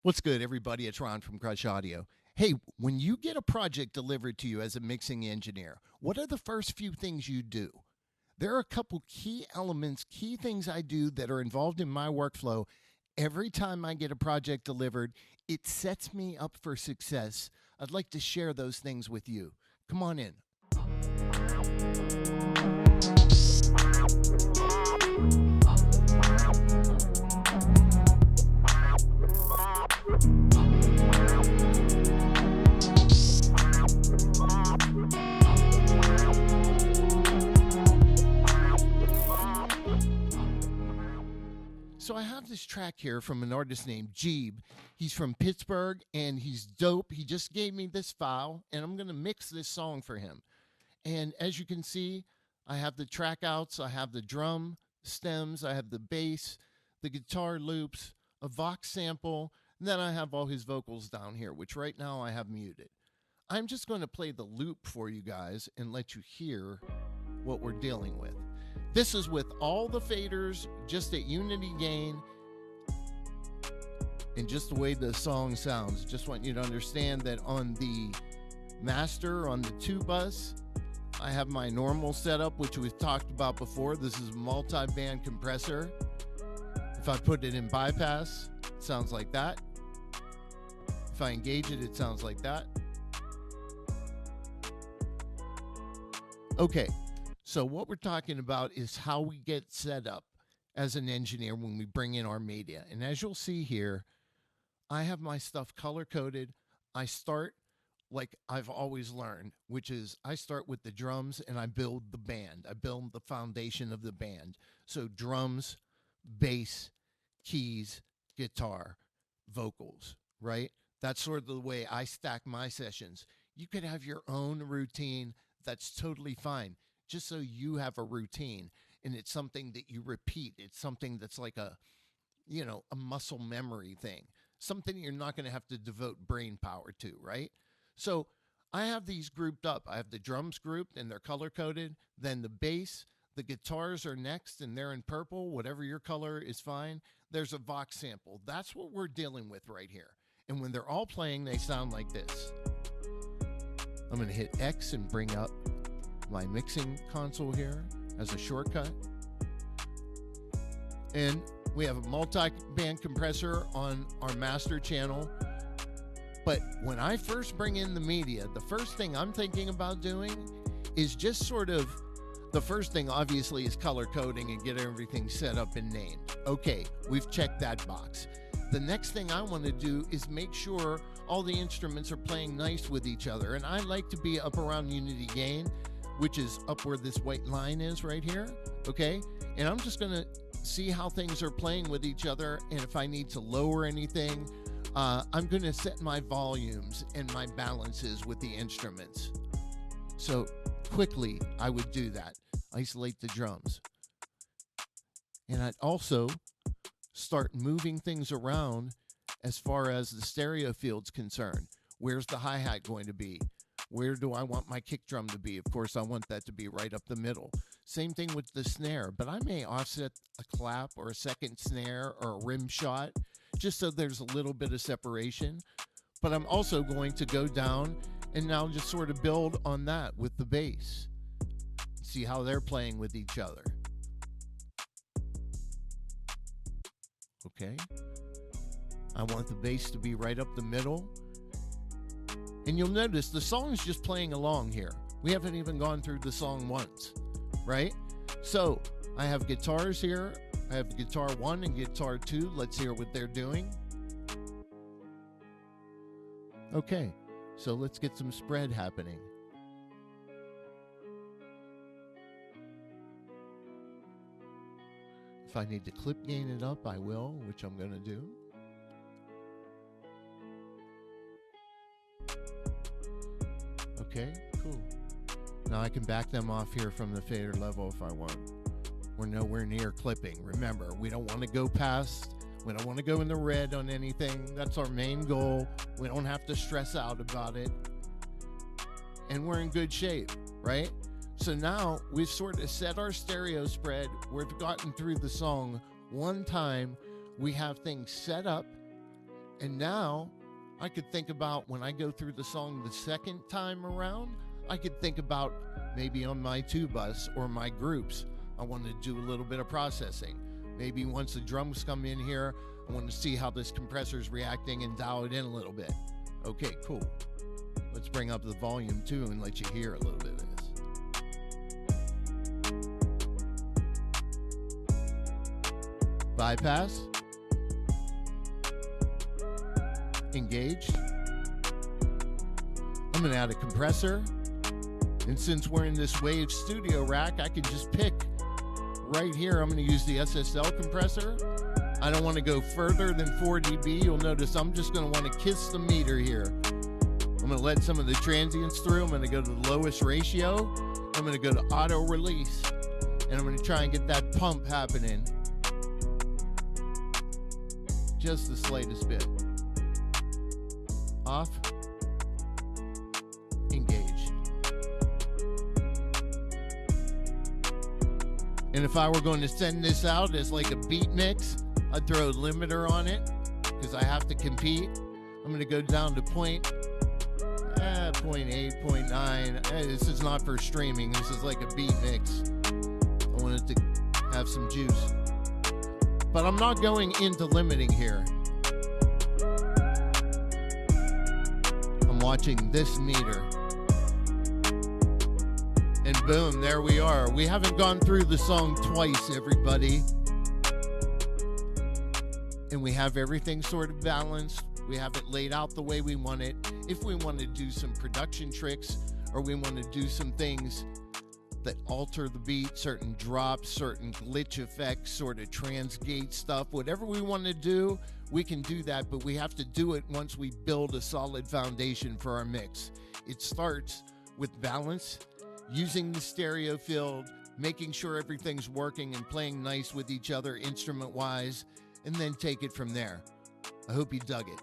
What's good, everybody? It's Ron from Krush Audio. Hey, when you get a project delivered to you as a mixing engineer, what are the first few things you do? There are a couple key elements, key things I do that are involved in my workflow. Every time I get a project delivered, it sets me up for success. I'd like to share those things with you. Come on in. So I have this track here from an artist named Jeeb. He's from Pittsburgh and he's dope. He just gave me this file and I'm going to mix this song for him. And as you can see, I have the track outs, I have the drum stems, I have the bass, the guitar loops, a Vox sample, and then I have all his vocals down here, which right now I have muted. I'm just going to play the loop for you guys and let you hear what we're dealing with. This is with all the faders, just at unity gain, and just the way the song sounds. Just want you to understand that on the master, on the 2-bus, I have my normal setup, which we've talked about before. This is a multi-band compressor. If I put it in bypass, it sounds like that. If I engage it, it sounds like that. Okay. So what we're talking about is how we get set up as an engineer when we bring in our media. And as you'll see here, I have my stuff color-coded. I start like I've always learned, which is I start with the drums and I build the band. I build the foundation of the band. So drums, bass, keys, guitar, vocals, right? That's sort of the way I stack my sessions. You could have your own routine. That's totally fine. Just so you have a routine and it's something that you repeat. It's something that's like a muscle memory thing, something you're not going to have to devote brain power to, right? So I have these grouped up. I have the drums grouped and they're color coded. Then the bass, the guitars are next and they're in purple. Whatever your color is fine. There's a Vox sample. That's what we're dealing with right here. And when they're all playing, they sound like this. I'm going to hit X and bring up my mixing console here as a shortcut. And we have a multi-band compressor on our master channel. But when I first bring in the media, the first thing I'm thinking about doing is just sort of, the first thing obviously is color coding and get everything set up and named. Okay, we've checked that box. The next thing I want to do is make sure all the instruments are playing nice with each other. And I like to be up around unity gain, which is up where this white line is right here, okay? And I'm just gonna see how things are playing with each other, and if I need to lower anything, I'm gonna set my volumes and my balances with the instruments. So quickly, I would do that. Isolate the drums. And I'd also start moving things around as far as the stereo field's concerned. Where's the hi-hat going to be? Where do I want my kick drum to be? Of course, I want that to be right up the middle. Same thing with the snare, but I may offset a clap or a second snare or a rim shot just so there's a little bit of separation. But I'm also going to go down and now just sort of build on that with the bass. See how they're playing with each other. Okay. I want the bass to be right up the middle. And you'll notice the song's just playing along here. We haven't even gone through the song once, right? So I have guitars here. I have guitar 1 and guitar 2. Let's hear what they're doing. Okay, so let's get some spread happening. If I need to clip gain it up, I will, which I'm going to do. Okay, cool. Now I can back them off here from the fader level if I want. We're nowhere near clipping. Remember, we don't want to go past, we don't want to go in the red on anything. That's our main goal. We don't have to stress out about it. And we're in good shape, right? So now we've sort of set our stereo spread. We've gotten through the song one time. We have things set up And now I could think about when I go through the song the second time around, I could think about maybe on my two bus or my groups, I want to do a little bit of processing. Maybe once the drums come in here, I want to see how this compressor's reacting and dial it in a little bit. Okay, cool. Let's bring up the volume too and let you hear a little bit of this. Bypass. Engaged. I'm going to add a compressor. And since we're in this Wave Studio rack, I can just pick right here. I'm going to use the SSL compressor. I don't want to go further than 4 dB. You'll notice I'm just going to want to kiss the meter here. I'm going to let some of the transients through. I'm going to go to the lowest ratio. I'm going to go to auto release. And I'm going to try and get that pump happening. Just the slightest bit. Off. Engaged. And if I were going to send this out as like a beat mix, I'd throw a limiter on it because I have to compete. I'm going to go down to 0.8, 0.9. This is not for streaming. This is like a beat mix. I want it to have some juice. But I'm not going into limiting here. I'm watching this meter. And boom, there we are. We haven't gone through the song twice, everybody. And we have everything sort of balanced. We have it laid out the way we want it. If we want to do some production tricks or we want to do some things that alter the beat, certain drops, certain glitch effects, sort of transgate stuff, whatever we want to do, we can do that, but we have to do it once we build a solid foundation for our mix. It starts with balance, using the stereo field, making sure everything's working and playing nice with each other instrument-wise, and then take it from there. I hope you dug it.